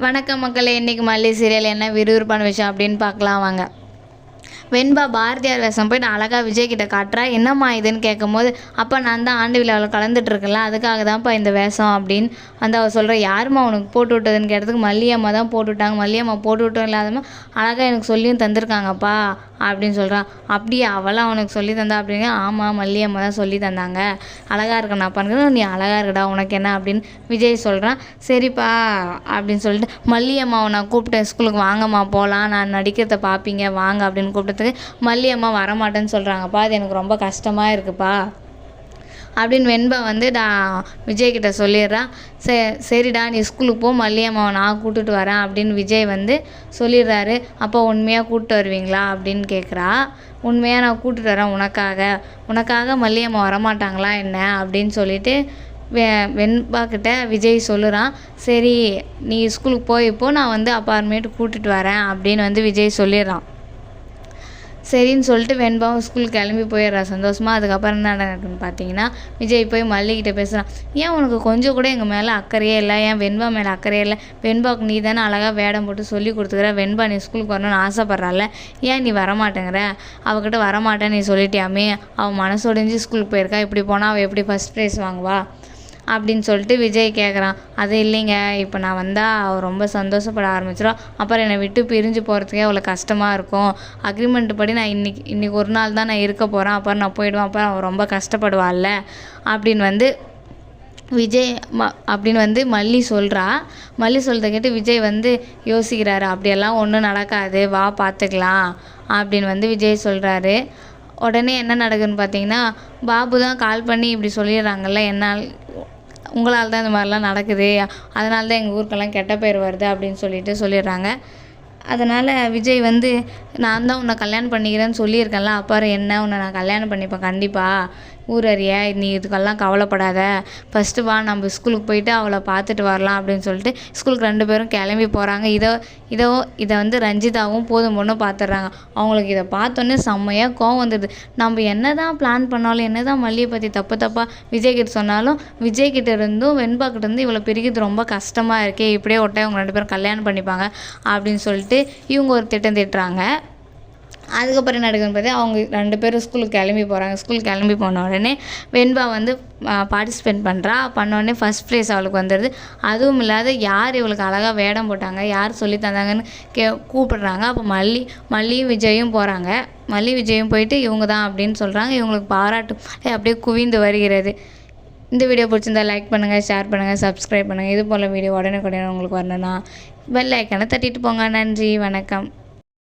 வணக்கம் மக்களே, இன்றைக்கி மல்லி சீரியல் என்ன விறுவிறுப்பான விஷயம் அப்படின்னு பார்க்கலாம் வாங்க. வெண்பா பாரதியார் வேஷம் போய் நான் அழகாக விஜய் கிட்ட காட்டுறா. என்னம்மா இதுன்னு கேட்கும்போது, அப்போ நான் தான் ஆண்டு விழாவில் கலந்துட்டுருக்கல, அதுக்காக தான்ப்பா இந்த வேஷம் அப்படின்னு வந்து அவள் சொல்கிற. யாரும்மா உனக்கு போட்டு விட்டதுன்னு கேட்டதுக்கு மல்லியம்மா தான் போட்டு விட்டாங்க. மல்லியம்மா போட்டு விட்டும் இல்லாதம்மா அழகாக எனக்கு சொல்லியும் தந்திருக்காங்கப்பா அப்படின்னு சொல்கிறான். அப்படியே அவளாம் அவனுக்கு சொல்லி தந்தா அப்படிங்க. ஆமாம், மல்லியம்மா தான் சொல்லி தந்தாங்க. அழகாக இருக்கணும் அப்பான்னு. நீ அழகாக இருக்கடா, உனக்கு என்ன அப்படின்னு விஜய் சொல்கிறான். சரிப்பா அப்படின்னு சொல்லிட்டு மல்லியம்மாவை நான் கூப்பிட்டேன், ஸ்கூலுக்கு வாங்கம்மா போகலாம், நான் நடிக்கிறத பார்ப்பீங்க வாங்க அப்படின்னு கூப்பிட்டதுக்கு மல்லியம்மா வரமாட்டேன்னு சொல்கிறாங்கப்பா, அது எனக்கு ரொம்ப கஷ்டமாக இருக்குப்பா அப்படின்னு வெண்பா வந்து விஜய்கிட்ட சொல்லிடுறான். சரிடா நீ ஸ்கூலுக்கு போ, மல்லியம்மாவை நான் கூப்பிட்டுட்டு வரேன் அப்படின்னு விஜய் வந்து சொல்லிடுறாரு. அப்போ உண்மையாக கூப்பிட்டு வருவீங்களா அப்படின்னு கேட்குறா. உண்மையாக நான் கூப்பிட்டுட்டு வரேன் உனக்காக மல்லியம்மா வரமாட்டாங்களா என்ன அப்படின்னு சொல்லிட்டு வெண்பா கிட்ட விஜய் சொல்லுறான். சரி நீ ஸ்கூலுக்கு போய்ப்போ, நான் வந்து அப்புறமேட்டு கூப்பிட்டுட்டு வரேன் அப்படின்னு வந்து விஜய் சொல்லிடுறான். சரின்னு சொல்லிட்டு வெண்பாவும் ஸ்கூலுக்கு கிளம்பி போயிடுறா சந்தோஷமாக. அதுக்கப்புறம் என்ன நடக்குதுன்னு பார்த்தீங்கன்னா, விஜய் போய் மல்லிகிட்ட பேசுகிறான். ஏன் உனக்கு கொஞ்சம் கூட எங்கள் மேலே அக்கறையே இல்லை, ஏன் வெண்பா மேலே அக்கறையே இல்லை? வெண்பாவுக்கு நீ தானே அழகாக வேடம் போட்டு சொல்லி கொடுத்துக்கிற, வெண்பா நீ ஸ்கூலுக்கு வரணும்னு ஆசைப்பட்றால, ஏன் நீ வரமாட்டேங்கிற? அவகிட்ட வரமாட்டேன்னு நீ சொல்லிட்டியாமே, அவள் மனசொடைஞ்சு ஸ்கூலுக்கு போயிருக்கா, இப்படி போனால் அவள் எப்படி ஃபஸ்ட் ப்ரைஸ் வாங்குவா அப்படின்னு சொல்லிட்டு விஜய் கேட்குறான். அது இல்லைங்க, இப்போ நான் வந்தால் அவள் ரொம்ப சந்தோஷப்பட ஆரம்பிச்சிடும், அப்புறம் என்னை விட்டு பிரிஞ்சு போகிறதுக்கே அவ்வளோ கஷ்டமாக இருக்கும். அக்ரிமெண்ட் படி நான் இன்றைக்கி ஒரு நாள் தான் நான் இருக்க போகிறேன், அப்புறம் நான் போயிடுவேன், அப்புறம் அவள் ரொம்ப கஷ்டப்படுவாள்ல அப்படின்னு வந்து விஜய் அப்படின்னு வந்து மல்லி சொல்கிறா. மல்லி சொல்கிறத கேட்டு விஜய் வந்து யோசிக்கிறாரு. அப்படியெல்லாம் ஒன்றும் நடக்காது, வா பார்த்துக்கலாம் அப்படின்னு வந்து விஜய் சொல்கிறாரு. உடனே என்ன நடக்குதுன்னு பார்த்தீங்கன்னா, பாபு தான் கால் பண்ணி இப்படி சொல்லிடுறாங்கல்ல, உங்களால் தான் இந்த மாதிரிலாம் நடக்குது, அதனால தான் எங்கள் ஊருக்கெல்லாம் கெட்ட பேர் வருது அப்படின்னு சொல்லிடுறாங்க. அதனால் விஜய் வந்து நான் தான் உன்னை கல்யாணம் பண்ணிக்கிறேன்னு சொல்லியிருக்கேன்ல, அப்புறம் என்ன, உன்னை நான் கல்யாணம் பண்ணிப்பேன் கண்டிப்பாக, ஊரறிய நீ இதுக்கெல்லாம் கவலைப்படாத, ஃபஸ்ட்டு வா நம்ம ஸ்கூலுக்கு போயிட்டு அவளை பார்த்துட்டு வரலாம் அப்படின்னு சொல்லிட்டு ஸ்கூலுக்கு 2 பேரும் கிளம்பி போகிறாங்க. இதை வந்து ரஞ்சிதாவும் போதும் பொண்ணும் பார்த்துட்றாங்க. அவங்களுக்கு இதை பார்த்தோன்னே செம்மையாக கோவம் வந்துடுது. நம்ம என்ன தான் பிளான் பண்ணாலும், என்ன தான் மல்லியை பற்றி தப்பாக விஜய்கிட்ட சொன்னாலும், விஜய்கிட்ட இருந்தும் வெண்பாக்கிட்ட இருந்து இவளை பிரிக்கிறது ரொம்ப கஷ்டமாக இருக்கே, இப்படியே விட்டா இவங்க 2 பேரும் கல்யாணம் பண்ணிப்பாங்க அப்படின்னு சொல்லிட்டு இவங்க ஒரு திட்டம் திட்டுறாங்க. அதுக்கப்புறம் என்ன நடக்குதுன்னு பார்த்து அவங்க 2 பேரும் ஸ்கூலுக்கு கிளம்பி போகிறாங்க. ஸ்கூலுக்கு கிளம்பி போன உடனே வெண்பா வந்து பார்ட்டிசிபேட் பண்ணோடனே ஃபஸ்ட் ப்ரைஸ் அவளுக்கு வந்துடுது. அதுவும் இல்லாத யார் இவளுக்கு அழகாக வேடம் போட்டாங்க, யார் சொல்லி தந்தாங்கன்னு கூப்பிடுறாங்க. அப்போ மல்லியும் விஜயும் போகிறாங்க. மல்லி விஜயும் போயிட்டு இவங்க தான் அப்படின்னு சொல்கிறாங்க. இவங்களுக்கு பாராட்டு அப்படியே குவிந்து வருகிறது. இந்த வீடியோ பிடிச்சிருந்தா லைக் பண்ணுங்கள், ஷேர் பண்ணுங்கள், சப்ஸ்கிரைப் பண்ணுங்கள். இது போல் வீடியோ உடனே உங்களுக்கு வரணும்னா பெல் ஐக்கானை தட்டிட்டு போங்க. நன்றி, வணக்கம்.